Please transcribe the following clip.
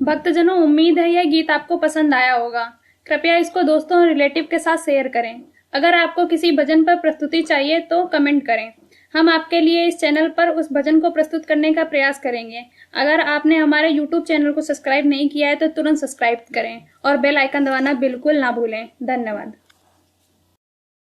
भक्तजनों, उम्मीद है यह गीत आपको पसंद आया होगा। कृपया इसको दोस्तों और रिलेटिव के साथ शेयर करें। अगर आपको किसी भजन पर प्रस्तुति चाहिए तो कमेंट करें। हम आपके लिए इस चैनल पर उस भजन को प्रस्तुत करने का प्रयास करेंगे। अगर आपने हमारे YouTube चैनल को सब्सक्राइब नहीं किया है तो तुरंत सब्सक्राइब करें और बेल आइकन दबाना बिल्कुल ना भूलें। धन्यवाद।